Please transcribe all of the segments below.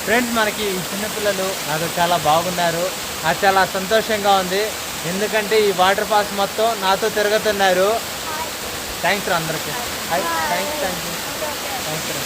Friends మనకి ఈ చిన్నపిల్లలు నాకు చాలా బాగున్నారు, నాకు చాలా సంతోషంగా ఉంది. ఎందుకంటే ఈ వాటర్ ఫాల్స్ మొత్తం నాతో తిరుగుతున్నారు. థ్యాంక్స్ రా అందరికి. థ్యాంక్స్ థ్యాంక్స్ రా.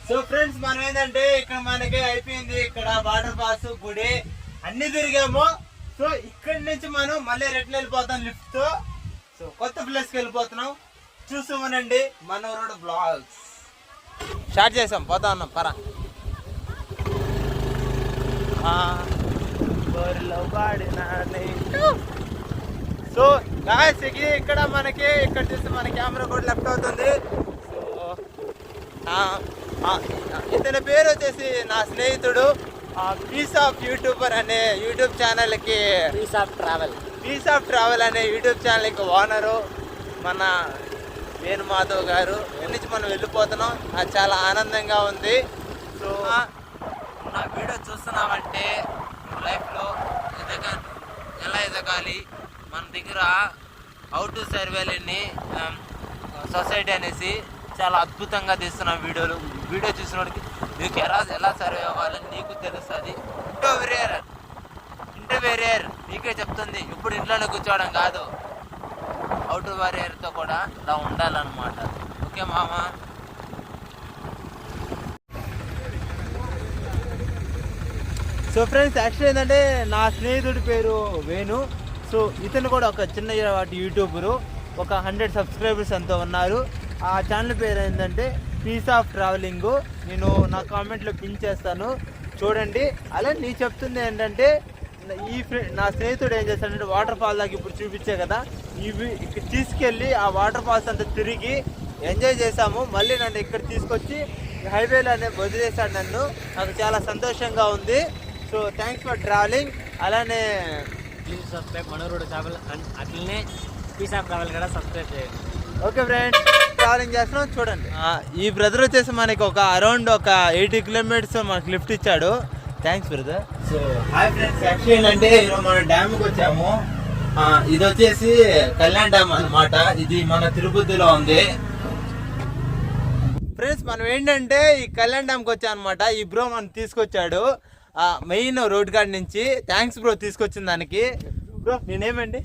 సో ఫ్రెండ్స్ మనం ఏంటంటే ఇక్కడ మనకి అయిపోయింది, ఇక్కడ వాటర్ ఫాల్స్ గుడి అన్ని తిరిగాము. సో ఇక్కడి నుంచి మనం మళ్ళీ రిటర్న్ వెళ్ళిపోతాం లిఫ్ట్ తో. సో కొత్త ప్లేస్ కి వెళ్ళిపోతున్నాం, చూసామనండి మన రోడ్ బ్లాగ్స్ స్టార్ట్ చేసాం. పోతా ఉన్నాం పరా. సో గాయ్స్ ఇక్కడ మనకి ఇక్కడ చూస్తే మన కెమెరా కూడా లెఫ్ట్ అవుతుంది. సో ఇతని పేరు వచ్చేసి నా స్నేహితుడు పీస్ ఆఫ్ యూట్యూబర్ అనే యూట్యూబ్ ఛానల్కి, పీస్ ఆఫ్ ట్రావెల్ అనే యూట్యూబ్ ఛానల్కి ఓనరు మన వేణుమాధవ్ గారు. ఇక్కడి నుంచి మనం వెళ్ళిపోతున్నాం, నాకు చాలా ఆనందంగా ఉంది. సో నా వీడియో చూస్తున్నామంటే లైఫ్లో ఎలా ఎదగాలి, మన దగ్గర హౌ టు సర్వేల్ ఇన్ సొసైటీ అనేసి చాలా అద్భుతంగా తీస్తున్నాం వీడియోలు. వీడియో చూసినోడికి నీకు ఎలా సర్వే అవ్వాలని నీకు తెలుస్తుంది. ఇంటర్వేరియర్ నీకే చెప్తుంది. ఇప్పుడు ఇంట్లోనే కూర్చోవడం కాదు, అవుట్ వారియర్తో కూడా ఇలా ఉండాలన్నమాట. ఓకే మామ. సో ఫ్రెండ్స్ యాక్చువల్ ఏంటంటే నా స్నేహితుడి పేరు వేణు. సో ఇతను కూడా ఒక చిన్న యూట్యూబరు, ఒక 100 సబ్స్క్రైబర్స్ అంతా ఉన్నారు. ఆ ఛానల్ పేరు ఏంటంటే పీస్ ఆఫ్ ట్రావెలింగ్. నేను నా కామెంట్లో పిన్ చేస్తాను, చూడండి. అలా నీ చెప్తుంది ఏంటంటే నా స్నేహితుడు ఏం చేస్తాడంటే వాటర్ ఫాల్ దాకా ఇప్పుడు చూపించే కదా, ఇవి ఇక్కడ తీసుకెళ్ళి ఆ వాటర్ ఫాల్స్ అంతా తిరిగి ఎంజాయ్ చేసాము. మళ్ళీ నన్ను ఇక్కడ తీసుకొచ్చి హైవేలోనే వదిలేశాడు నన్ను. నాకు చాలా సంతోషంగా ఉంది. So thanks for travelling. అలానే ప్లీజ్ సబ్స్క్రైబ్ మనోరోడ్ ట్రావెల్ అండ్ అట్లనే పీస్ ఆఫ్ ట్రావెల్ కూడా సబ్స్క్రైబ్ చేయండి. ఓకే ఫ్రెండ్స్, ట్రావెలింగ్ చేస్తున్నాం చూడండి. ఈ బ్రదర్ వచ్చేసి మనకి అరౌండ్ ఒక 80 కిలోమీటర్స్ మనకి లిఫ్ట్ ఇచ్చాడు. Thanks brother. So hi friends, actual అంటే ఈరోజు మన డ్యామ్కి వచ్చాము. ఇది వచ్చేసి కళ్యాణ్ డ్యామ్ అన్నమాట. ఇది మన తిరుపతిలో ఉంది. ఫ్రెండ్స్ మనం ఏంటంటే ఈ కళ్యాణ్ డ్యామ్కి వచ్చాం అనమాట. ఈ బ్రో మనం తీసుకొచ్చాడు మెయిన్ రోడ్ కాడ నుంచి. థ్యాంక్స్ బ్రో తీసుకొచ్చిన దానికి. బ్రో నేనేమండి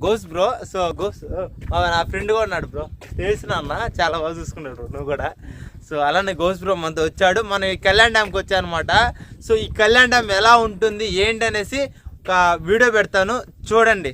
గోస్ బ్రో. సో గోస్ నా ఫ్రెండ్ కూడా ఉన్నాడు బ్రో, తెలిసిన అన్న, చాలా బాగా చూసుకున్నాడు బ్రో నువ్వు కూడా. సో అలానే గోస్ బ్రో మనతో వచ్చాడు. మనం ఈ కళ్యాణ్ డ్యామ్కి వచ్చానమాట. సో ఈ కళ్యాణ్ డ్యామ్ ఎలా ఉంటుంది ఏంటి అనేసి ఒక వీడియో పెడతాను, చూడండి.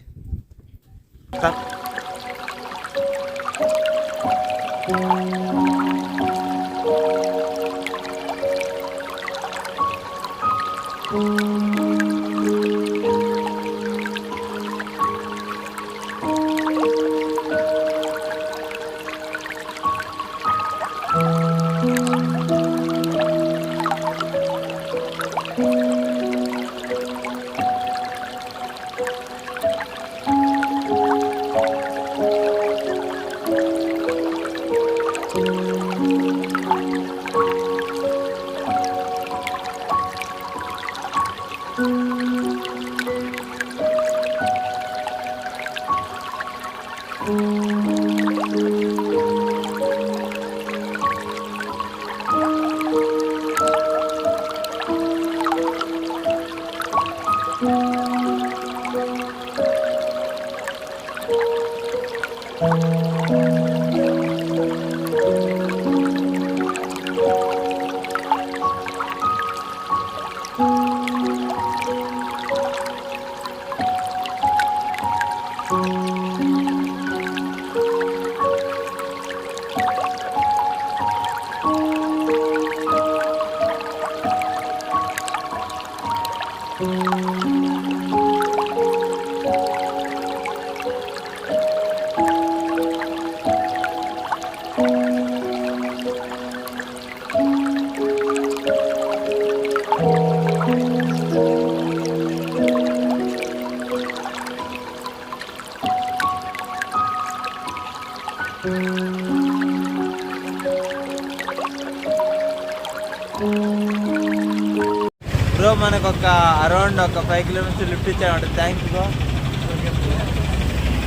బ్రో మనకు ఒక అరౌండ్ ఒక 5 కిలోమీటర్స్ లిఫ్ట్ ఇచ్చామంటే థ్యాంక్స్ బ్రో.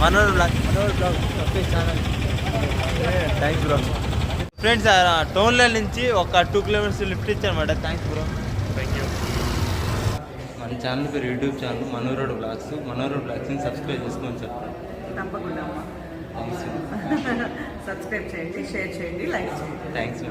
మనోడు బ్లాగ్ థ్యాంక్స్ బ్రో. ఫ్రెండ్స్ టౌన్లో నుంచి ఒక 2 కిలోమీటర్స్ లిఫ్ట్ ఇచ్చానమాట. Thanks bro. మన ఛానల్ పేరు యూట్యూబ్ ఛానల్ మనోరోడ్ బ్లాగ్స్. మనోరోడ్ బ్లాగ్స్ని సబ్స్క్రైబ్ చేసుకోండి సార్. తప్పకుండా థ్యాంక్స్ సబ్స్క్రైబ్ చేయండి, షేర్ చేయండి, లైక్ చేయండి. థ్యాంక్స్.